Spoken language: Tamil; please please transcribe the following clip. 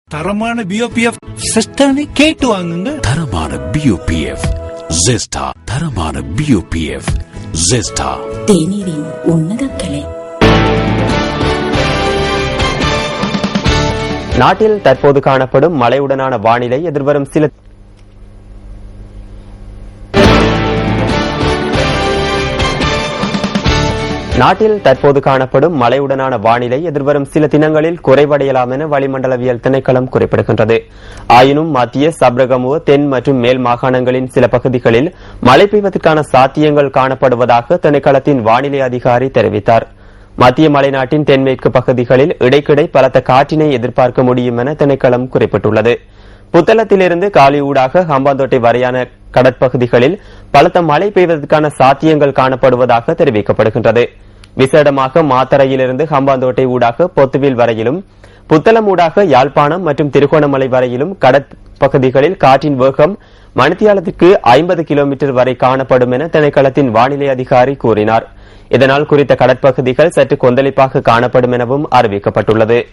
தரமான பிஓபிஎஃப் சிஸ்டனை கேட்டு வாங்குங்க. தரமான பிஓபிஎஃப் ஜெஸ்டா. தரமான பிஓபிஎஃப் ஜெஸ்டா. தேநீரின் உன்னத கிளை. நாட்டில் தற்போது காணப்படும் மழையுடனான வானிலை எதிர்வரும் சில தினங்களில் குறைவடையலாம் என வளிமண்டலவியல் திணைக்களம் குறிப்பிடுகின்றது. ஆயினும் மத்திய சப்ரகமுவ தென் மற்றும் மேல் மாகாணங்களின் சில பகுதிகளில் மழை பெய்வதற்கான சாத்தியங்கள் காணப்படுவதாக திணைக்களத்தின் வானிலை அதிகாரி தெரிவித்தார். மத்திய மலைநாட்டின் தென்மேற்கு பகுதிகளில் இடைக்கிடை பலத்த காற்றினை எதிர்பார்க்க முடியும் என திணைக்களம் குறிப்பிட்டுள்ளது. புத்தளத்திலிருந்து காலி ஊடாக ஹம்பாந்தோட்டை வரையான கடற்பகுதிகளில் பலத்த மழை பெய்வதற்கான சாத்தியங்கள் காணப்படுவதாக தெரிவிக்கப்படுகின்றது. விசேடமாக மாத்தறையிலிருந்து ஹம்பாந்தோட்டை ஊடாக பொத்துவில் வரையிலும், புத்தளம் ஊடாக யாழ்ப்பாணம் மற்றும் திருகோணமலை வரையிலும் கடற்பகுதிகளில் காற்றின் வேகம் மணித்தியாலத்திற்கு 50 கிலோமீட்டர் வரை காணப்படும் என திணைக்களத்தின் வானிலை அதிகாரி கூறினார். இதனால் குறித்த கடற்பகுதிகள் சற்று கொந்தளிப்பாக காணப்படும் எனவும் அறிவிக்கப்பட்டுள்ளது.